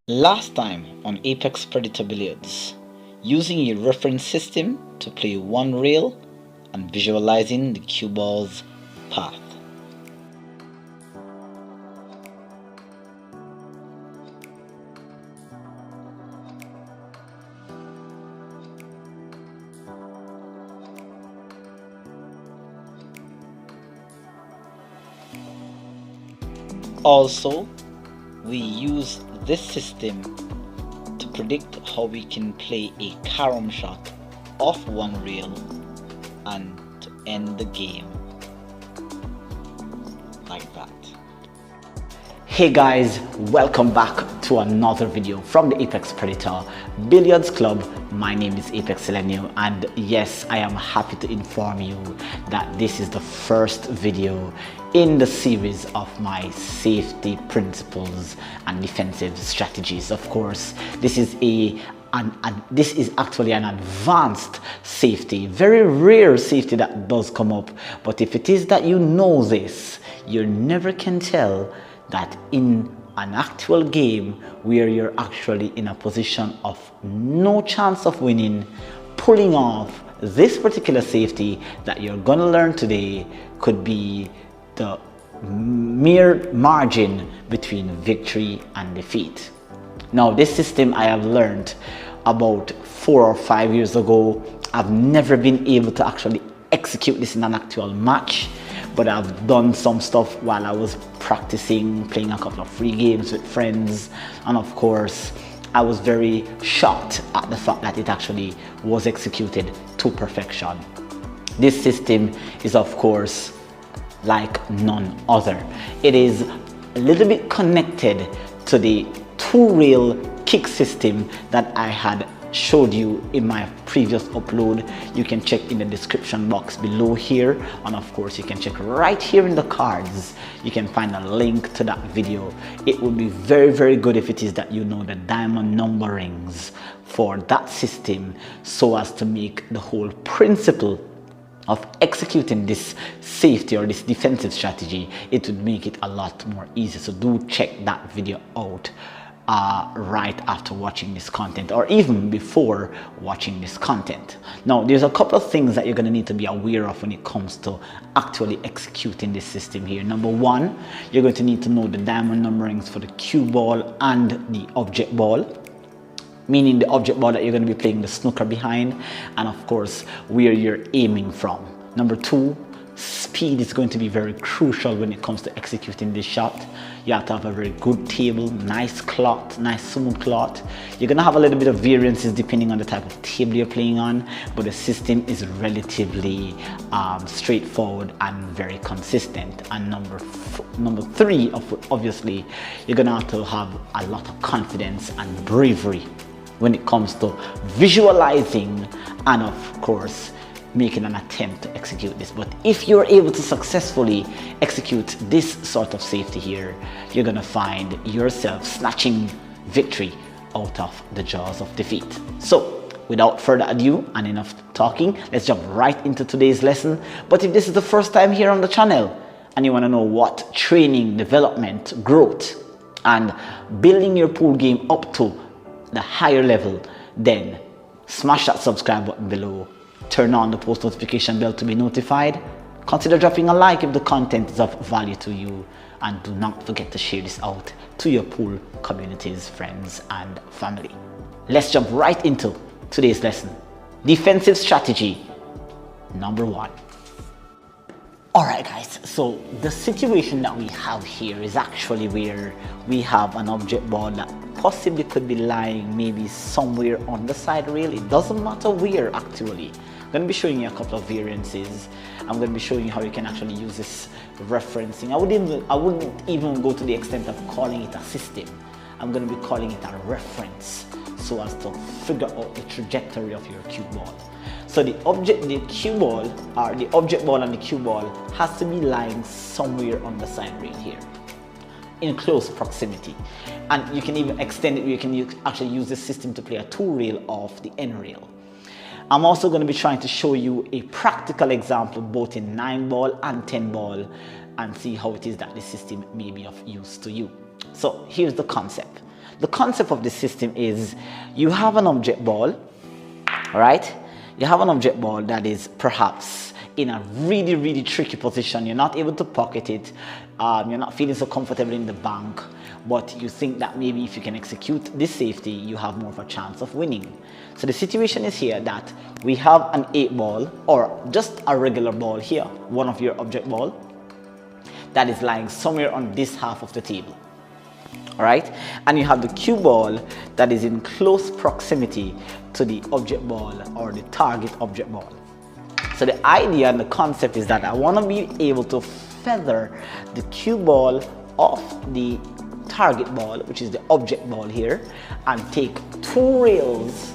Last time on Apex Predator Billiards, using a reference system to play one rail and visualizing the cue ball's path. Also, we use this system to predict how we can play a carom shot off one rail and to end the game like that. Hey guys, welcome back to another video from the Apex Predator Billiards Club. My name is Apex Selenio, and yes, I am happy to inform you that this is the first video in the series of my safety principles and defensive strategies. Of course, this is this is actually an advanced safety, very rare safety that does come up. But if it is that you know this, you never can tell that in an actual game where you're actually in a position of no chance of winning, pulling off this particular safety that you're gonna learn today could be the mere margin between victory and defeat. Now, this system I have learned about 4 or 5 years ago. I've never been able to actually execute this in an actual match, but I've done some stuff while I was practicing, playing a couple of free games with friends, and of course I was very shocked at the fact that it actually was executed to perfection. This system is of course like none other. It is a little bit connected to the two-rail kick system that I had showed you in my previous upload. You can check in the description box below here, and of course you can check right here in the cards. You can find a link to that video. It would be very good if it is that you know the diamond numberings for that system, so as to make the whole principle of executing this safety or this defensive strategy, it would make it a lot more easy. So do check that video out right after watching this content, or even before watching this content. Now, there's a couple of things that you're going to need to be aware of when it comes to actually executing this system here. Number one, you're going to need to know the diamond numberings for the cue ball and the object ball, meaning the object ball that you're going to be playing the snooker behind, and of course where you're aiming from. Number two, speed is going to be very crucial when it comes to executing this shot. You have to have a very good table, nice cloth, nice smooth cloth. You're going to have a little bit of variances depending on the type of table you're playing on, but the system is relatively straightforward and very consistent. And number three, obviously, you're going to have a lot of confidence and bravery when it comes to visualizing and of course making an attempt to execute this. But if you're able to successfully execute this sort of safety here, you're gonna find yourself snatching victory out of the jaws of defeat. So without further ado and enough talking, let's jump right into today's lesson. But if this is the first time here on the channel and you want to know what training, development, growth and building your pool game up to the higher level, then smash that subscribe button below, turn on the post notification bell to be notified, consider dropping a like if the content is of value to you, and do not forget to share this out to your pool communities, friends and family. Let's jump right into today's lesson. Defensive strategy number one. Alright guys, so the situation that we have here is actually where we have an object ball that possibly could be lying maybe somewhere on the side rail. It doesn't matter where actually. I'm going to be showing you a couple of variances. I'm going to be showing you how you can actually use this referencing. I wouldn't even go to the extent of calling it a system. I'm going to be calling it a reference, so as to figure out the trajectory of your cue ball. So the object ball and the cue ball has to be lying somewhere on the side rail here, in close proximity. And you can even extend it. You can actually use this system to play a two rail off the end rail. I'm also going to be trying to show you a practical example both in 9 ball and 10 ball and see how it is that the system may be of use to you. So here's the concept. The concept of the system is you have an object ball, all right? You have an object ball that is perhaps in a really tricky position. You're not able to pocket it. You're not feeling so comfortable in the bank, but you think that maybe if you can execute this safety, you have more of a chance of winning. So the situation is here that we have an 8 ball or just a regular ball here, one of your object ball, that is lying somewhere on this half of the table. All right, and you have the cue ball that is in close proximity to the object ball or the target object ball. So the idea and the concept is that I want to be able to feather the cue ball off the target ball, which is the object ball here, and take 2 rails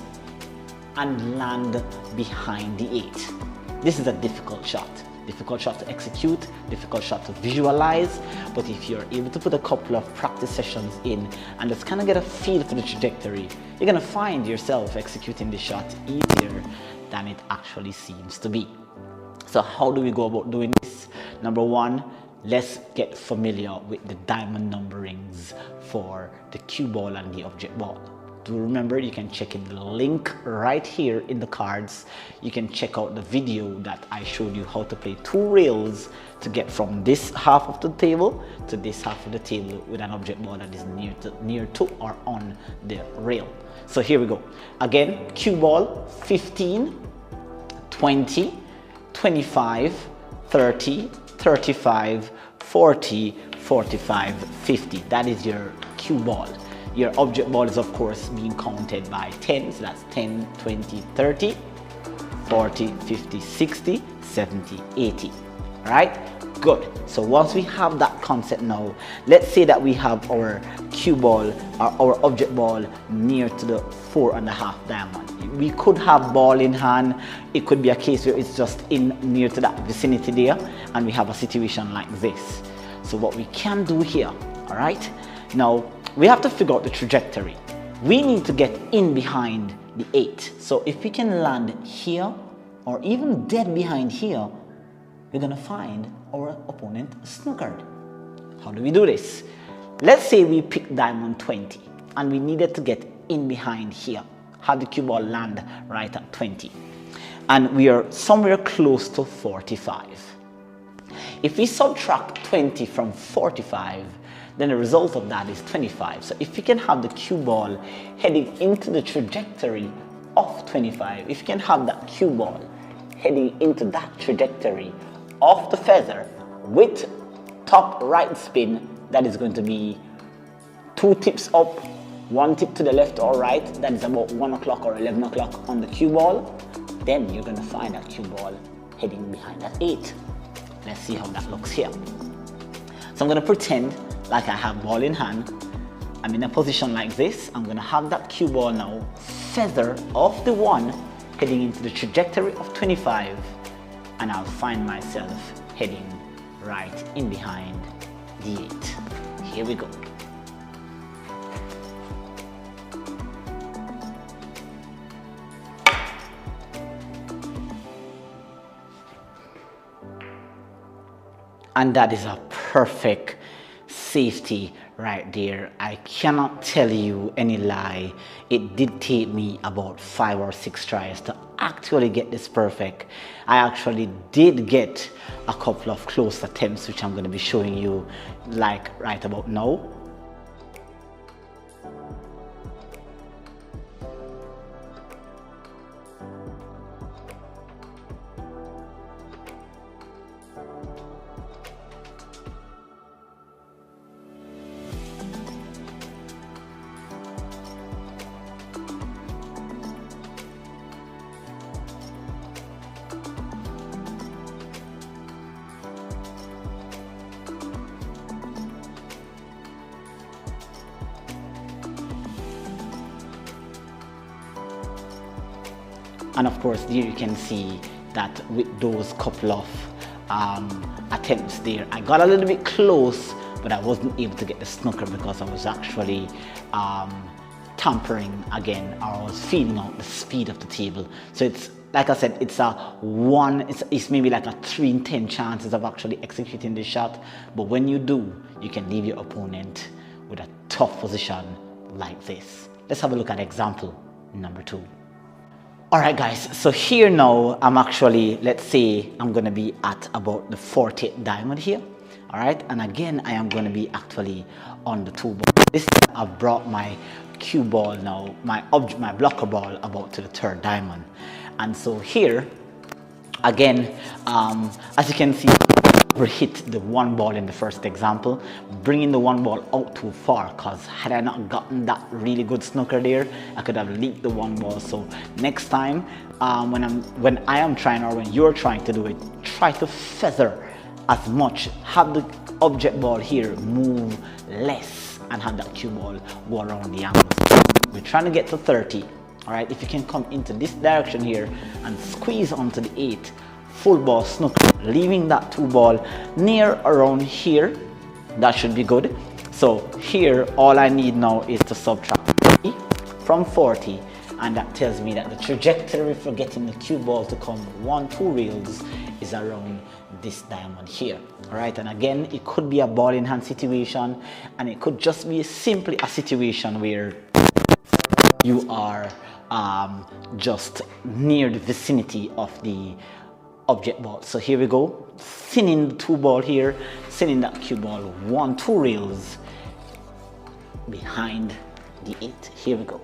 and land behind the 8. This is a difficult shot to execute, difficult shot to visualize, but if you're able to put a couple of practice sessions in and just kind of get a feel for the trajectory, you're going to find yourself executing the shot easier than it actually seems to be. So how do we go about doing this? Number one, let's get familiar with the diamond numberings for the cue ball and the object ball. Do remember, you can check in the link right here in the cards. You can check out the video that I showed you how to play 2 rails to get from this half of the table to this half of the table with an object ball that is near to or on the rail. So here we go. Again, cue ball 15, 20, 25, 30, 35, 40, 45, 50. That is your cue ball. Your object ball is of course being counted by 10, so that's 10, 20, 30, 40, 50, 60, 70, 80. All right, good. So once we have that concept now, let's say that we have our cue ball or our object ball near to the 4.5 diamond. We could have ball in hand. It could be a case where it's just in near to that vicinity there, and we have a situation like this. So what we can do here, all right, now we have to figure out the trajectory. We need to get in behind the 8. So if we can land here or even dead behind here, we're gonna find our opponent snookered. How do we do this? Let's say we pick diamond 20 and we needed to get in behind here, have the cue ball land right at 20. And we are somewhere close to 45. If we subtract 20 from 45, then the result of that is 25. So if you can have the cue ball heading into the trajectory of 25, if you can have that cue ball heading into that trajectory of the feather with top right spin, that is going to be 2 tips up, 1 tip to the left or right, that is about 1 o'clock or 11 o'clock on the cue ball, then you're going to find that cue ball heading behind that 8. Let's see how that looks here. So I'm going to pretend like I have ball in hand. I'm in a position like this. I'm going to have that cue ball now feather off the 1 heading into the trajectory of 25, and I'll find myself heading right in behind the 8. Here we go. And that is a perfect safety right there. I cannot tell you any lie. It did take me about 5 or 6 tries to actually get this perfect. I actually did get a couple of close attempts, which I'm going to be showing you like right about now. And of course, there you can see that with those couple of attempts there, I got a little bit close, but I wasn't able to get the snooker because I was actually tampering again, or I was feeling out the speed of the table. So like I said, it's maybe like a 3 in 10 chances of actually executing the shot. But when you do, you can leave your opponent with a tough position like this. Let's have a look at example number 2. All right, guys, so here now I'm actually, let's say I'm going to be at about the 40th diamond here. All right, and again I am going to be actually on the 2 ball. This time I've brought my cue ball now, my blocker ball, about to the 3rd diamond. And so here again, as you can see, we hit the 1 ball in the first example, bringing the 1 ball out too far, because had I not gotten that really good snooker there, I could have leaked the 1 ball. So next time when you're trying to do it, try to feather as much, have the object ball here move less, and have that cue ball go around the angle. We're trying to get to 30. All right, if you can come into this direction here and squeeze onto the 8, full ball snooker, leaving that 2 ball near around here, that should be good. So here all I need now is to subtract 30 from 40, and that tells me that the trajectory for getting the cue ball to come 1-2 reels is around this diamond here. All right, and again, it could be a ball in hand situation, and it could just be simply a situation where you are just near the vicinity of the object ball. So here we go, sending the 2 ball here, sending that cue ball 1-2 reels behind the 8. Here we go.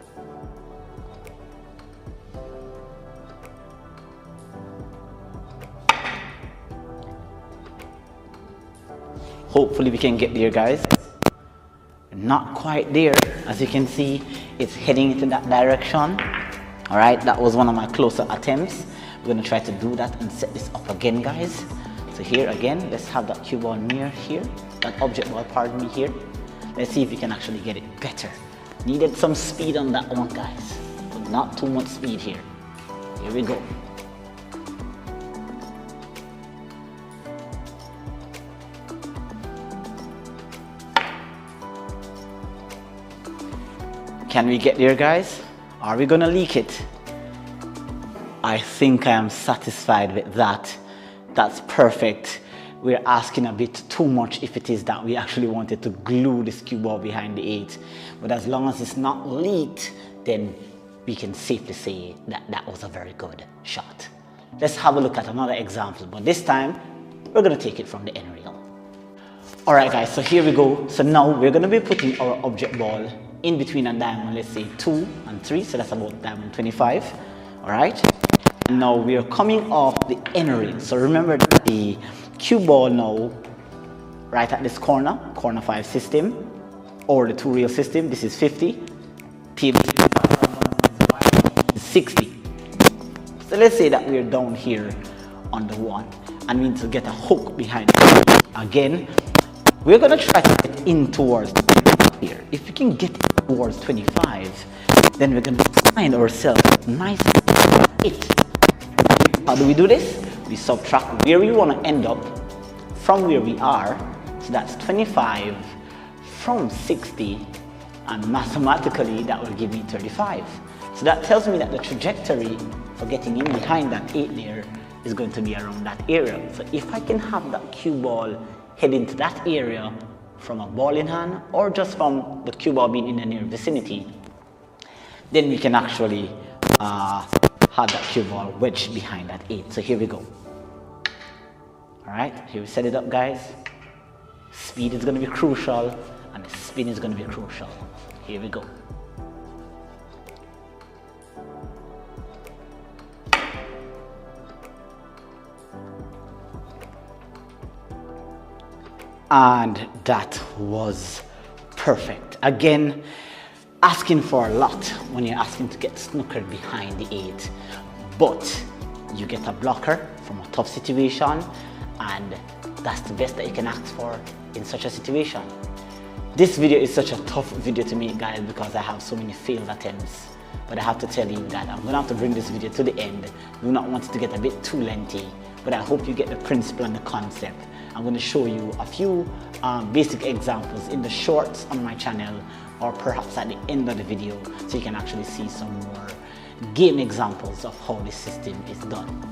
Hopefully we can get there, guys. Not quite there. As you can see, it's heading into that direction. All right, that was one of my closer attempts. We're going to try to do that and set this up again, guys. So here again, let's have that cue ball near here, that object ball, pardon me, here. Let's see if we can actually get it better. Needed some speed on that one, guys, but not too much speed here. Here we go. Can we get there, guys? Are we gonna leak it? I think I am satisfied with that. That's perfect. We're asking a bit too much if it is that we actually wanted to glue this cue ball behind the 8. But as long as it's not leaked, then we can safely say that that was a very good shot. Let's have a look at another example, but this time we're gonna take it from the end reel. All right, guys, so here we go. So now we're gonna be putting our object ball in between a diamond, let's say 2 and 3, so that's about diamond 25. All right, and now we are coming off the end reel. So remember that the cue ball now, right at this corner 5 system, or the 2 reel system, this is 50, table 60. So let's say that we're down here on the 1, and we need to get a hook behind it. Again, we're gonna try to get in towards here. If we can get towards 25, then we're going to find ourselves nice it. How do we do this? We subtract where we want to end up from where we are. So that's 25 from 60, and mathematically that will give me 35. So that tells me that the trajectory for getting in behind that 8 there is going to be around that area. So if I can have that cue ball head into that area from a ball in hand, or just from the cue ball being in the near vicinity, then we can actually have that cue ball wedged behind that 8. So here we go. All right, here we set it up, guys. Speed is going to be crucial, and the spin is going to be crucial. Here we go. And that was perfect. Again, asking for a lot when you're asking to get snookered behind the 8, but you get a blocker from a tough situation, and that's the best that you can ask for in such a situation. This video is such a tough video to make, guys, because I have so many failed attempts. But I have to tell you that I'm gonna have to bring this video to the end. I do not want it to get a bit too lengthy, but I hope you get the principle and the concept. I'm going to show you a few basic examples in the shorts on my channel, or perhaps at the end of the video, so you can actually see some more game examples of how this system is done.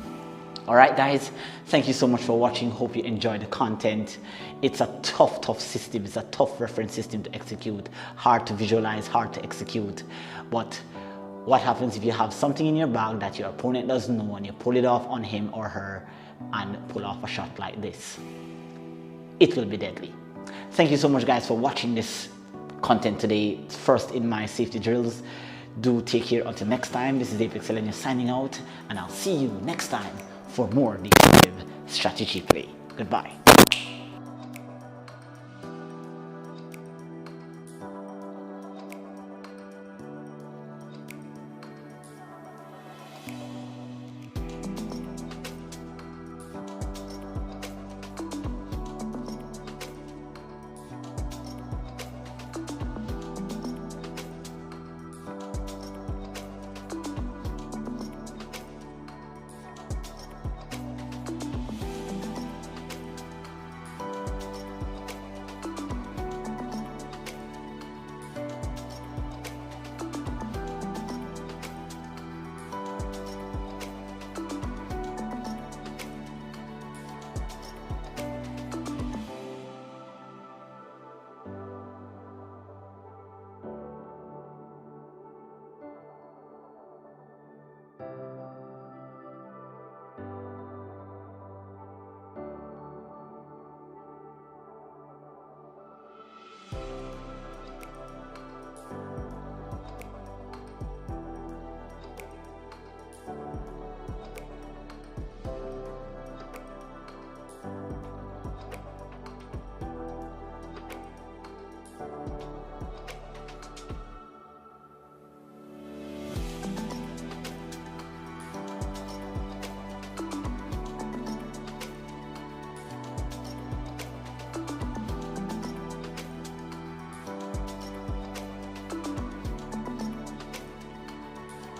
Alright guys, thank you so much for watching. Hope you enjoyed the content. It's a tough system. It's a tough reference system to execute. Hard to visualize, hard to execute. But what happens if you have something in your bag that your opponent doesn't know and you pull it off on him or her and pull off a shot like this? It will be deadly. Thank you so much guys for watching this content today. First in my safety drills. Do take care until next time. This is Apex Elenia signing out, and I'll see you next time for more defensive strategy play. Goodbye.